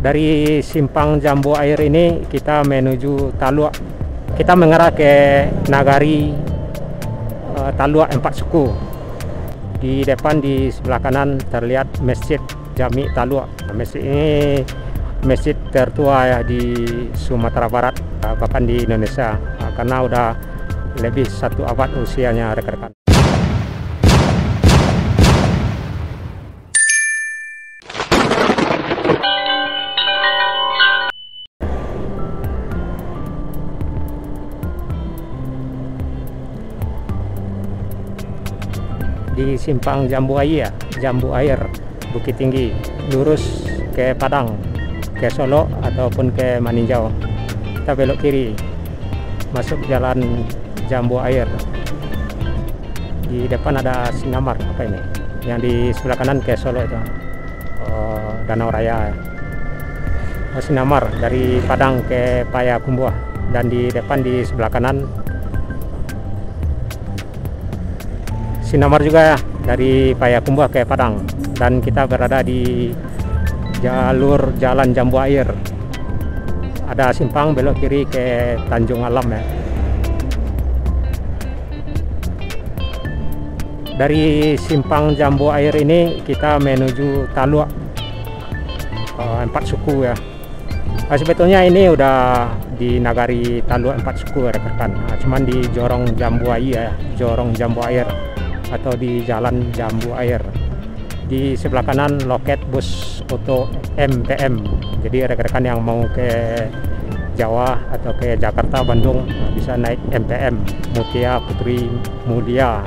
Dari simpang Jambu Air ini kita menuju Talua. Kita mengarah ke Nagari Talua Empat Suku. Di depan di sebelah kanan terlihat Masjid Jami Talua. Masjid ini masjid tertua ya di Sumatera Barat, bahkan di Indonesia, karena udah lebih 1 abad usianya rekan-rekan. Di simpang Jambu Air, Bukit Tinggi, lurus ke Padang, ke Solo ataupun ke Maninjau. Kita belok kiri, masuk jalan Jambu Air. Di depan ada Sinamar, apa ini? Yang di sebelah kanan ke Solo itu, Danau Raya. Sinamar dari Padang ke Payakumbuh, dan di depan di sebelah kanan Sinamar juga ya, dari Payakumbuh ke Padang. Dan kita berada di jalur jalan Jambu Air. Ada simpang belok kiri ke Tanjung Alam ya. Dari simpang Jambu Air ini kita menuju Talua Empat Suku ya. Sebetulnya ini udah di Nagari Talua Empat Suku rekan-rekan. Cuman di Jorong Jambu Air ya, Jorong Jambu Air atau di Jalan Jambu Air. Di sebelah kanan loket bus Oto MPM. Jadi rekan-rekan yang mau ke Jawa atau ke Jakarta, Bandung bisa naik MPM Mutia Putri Mulia,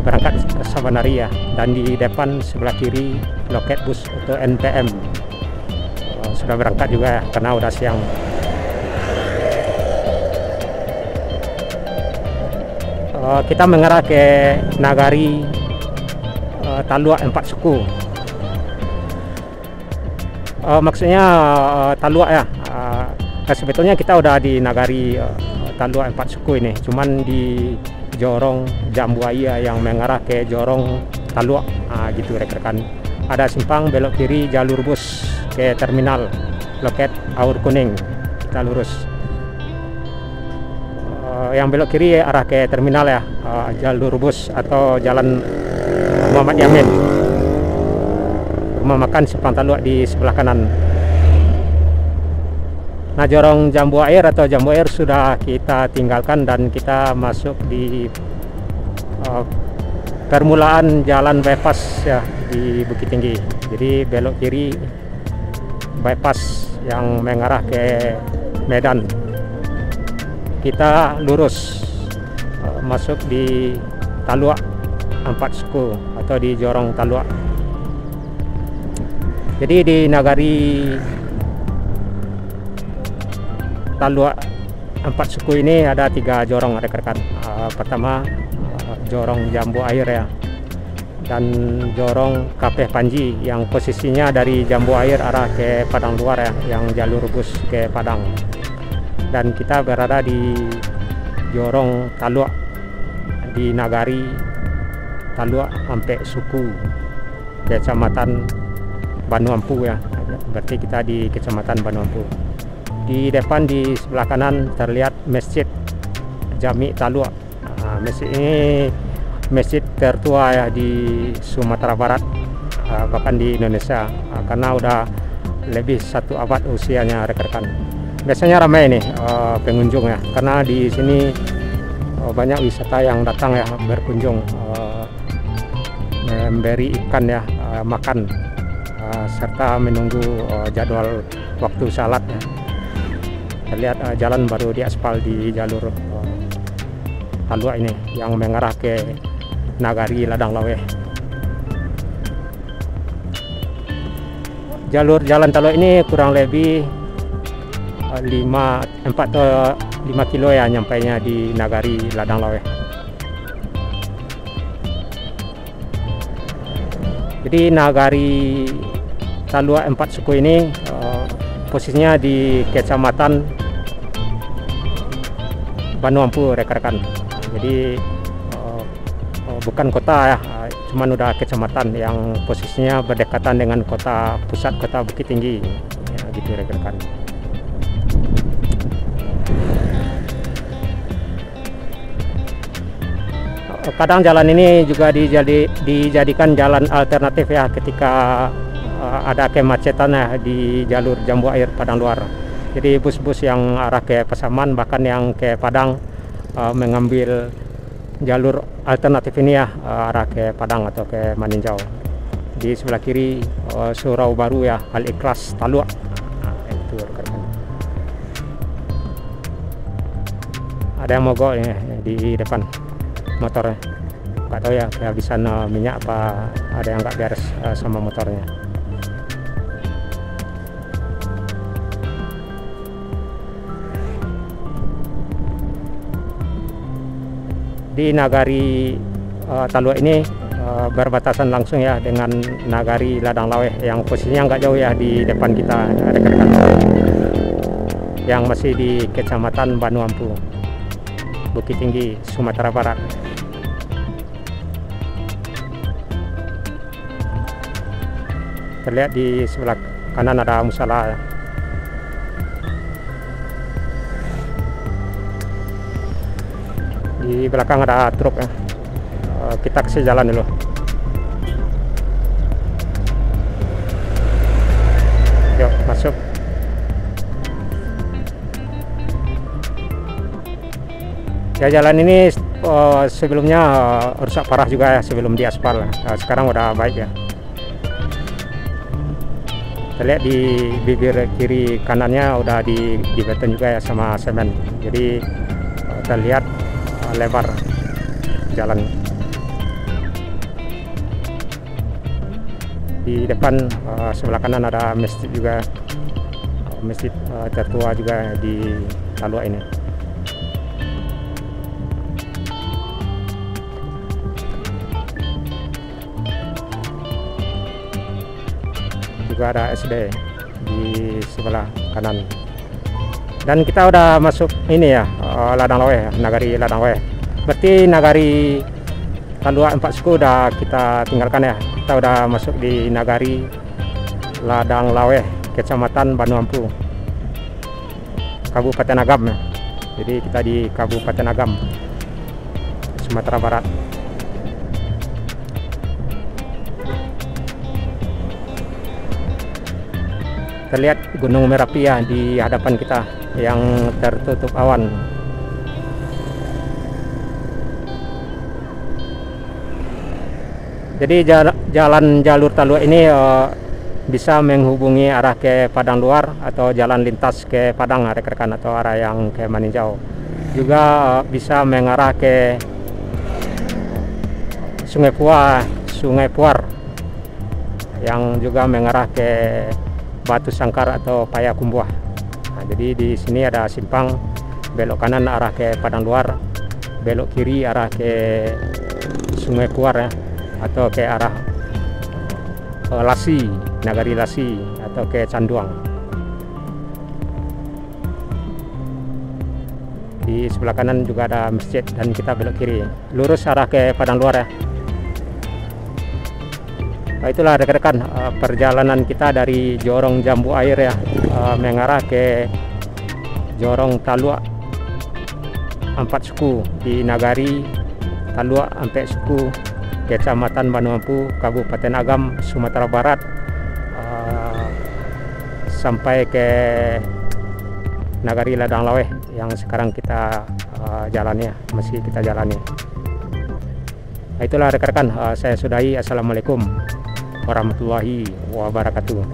berangkat ke Sabanari ya. Dan di depan sebelah kiri loket bus Oto NPM sudah berangkat juga ya, karena udah siang. Kita mengarah ke Nagari Talua Empat Suku. Maksudnya Talua ya. Sebetulnya kita udah di Nagari Talua Empat Suku ini, cuman di Jorong Jambu Air yang mengarah ke Jorong Talua, gitu rekan-rekan. Ada simpang belok kiri jalur bus ke terminal loket Aur Kuning. Kita lurus. Yang belok kiri arah ke terminal ya, jalur bus atau jalan Muhammad Yamin. Rumah makan Simpang Talua di sebelah kanan. Nah, Jorong Jambu Air atau Jambu Air sudah kita tinggalkan dan kita masuk di permulaan jalan bypass ya di Bukit Tinggi. Jadi belok kiri bypass yang mengarah ke Medan. Kita lurus masuk di Talua Empat Suku atau di Jorong Talua. Jadi di Nagari Talua Empat Suku ini ada 3 jorong rekan-rekan. Pertama Jorong Jambu Air ya, dan Jorong Kapeh Panji yang posisinya dari Jambu Air arah ke Padang Luar ya, yang jalur bus ke Padang. Dan kita berada di Jorong Talua di Nagari Talua Empat Suku, Kecamatan Banuampu ya. Berarti kita di Kecamatan Banuampu. Di depan di sebelah kanan terlihat Masjid Jami Talua. Masjid ini masjid tertua ya di Sumatera Barat, bahkan di Indonesia, karena udah lebih 1 abad usianya rekan-rekan. Biasanya ramai nih pengunjung ya, karena di sini banyak wisata yang datang ya berkunjung, memberi ikan ya, makan, serta menunggu jadwal waktu salat ya. Terlihat jalan baru diaspal di jalur Talua ini yang mengarah ke Nagari Ladang Laweh. Jalur jalan Talua ini kurang lebih 4 atau 5 kilo ya nyampainya di Nagari Ladang Laweh. Jadi Nagari Talua Empat Suku ini posisinya di Kecamatan Banuampu rekan-rekan. Jadi bukan kota ya, cuman udah kecamatan yang posisinya berdekatan dengan pusat kota Bukit Tinggi ya, gitu rekan-rekan. Kadang jalan ini juga dijadikan jalan alternatif ya ketika ada kemacetan ya di jalur Jambu Air Padang Luar. Jadi bus-bus yang arah ke Pasaman bahkan yang ke Padang mengambil jalur alternatif ini ya, arah ke Padang atau ke Maninjau. Di sebelah kiri Surau Baru ya, Al Ikhlas Talua. Nah, itu rekan-rekan. Ada yang mogok ya, di depan motornya. Nggak tahu ya kehabisan minyak apa ada yang nggak beres sama motornya. Di Nagari Talua ini berbatasan langsung ya dengan Nagari Ladang Laweh yang posisinya nggak jauh ya di depan kita rekan-rekan, yang masih di Kecamatan Banu Ampu, Bukit Tinggi, Sumatera Barat. Terlihat di sebelah kanan ada musala. Di belakang ada truk ya. Kita kasih jalan dulu. Yuk masuk. Ya, jalan ini sebelumnya rusak parah juga ya sebelum diaspal. Sekarang udah baik ya. Terlihat di bibir kiri kanannya udah dibeton juga ya sama semen. Jadi terlihat lebar jalan. Di depan sebelah kanan ada masjid juga, masjid tertua juga di Talua ini. Juga ada SD di sebelah kanan. Dan kita udah masuk ini ya, Ladang Laweh, Nagari Ladang Laweh. Berarti Nagari Talua 4 suku udah kita tinggalkan ya. Kita udah masuk di Nagari Ladang Laweh, Kecamatan Banu Ampu, Kabupaten Agam ya. Jadi kita di Kabupaten Agam, Sumatera Barat. Terlihat Gunung Merapi ya di hadapan kita yang tertutup awan. Jadi jalan jalur Talua ini bisa menghubungi arah ke Padang Luar atau jalan lintas ke Padang rekan-rekan, atau arah yang ke Maninjau. Juga bisa mengarah ke Sungai Puar yang juga mengarah ke Batu Sangkar atau Payakumbuh. Nah, jadi di sini ada simpang, belok kanan arah ke Padang Luar, belok kiri arah ke Sungai Puar ya, atau ke arah Lasi, Nagari Lasi, atau ke Canduang. Di sebelah kanan juga ada masjid dan kita belok kiri, lurus arah ke Padang Luar ya. Nah, itulah rekan-rekan perjalanan kita dari Jorong Jambu Air ya, mengarah ke Jorong Talua 4 suku di Nagari Talua 4 suku, Kecamatan Banu Ampu, Kabupaten Agam, Sumatera Barat, sampai ke Nagari Ladang Laweh yang sekarang kita jalani, masih kita jalani. Nah, itulah rekan-rekan, saya sudahi. Assalamualaikum warahmatullahi wabarakatuh.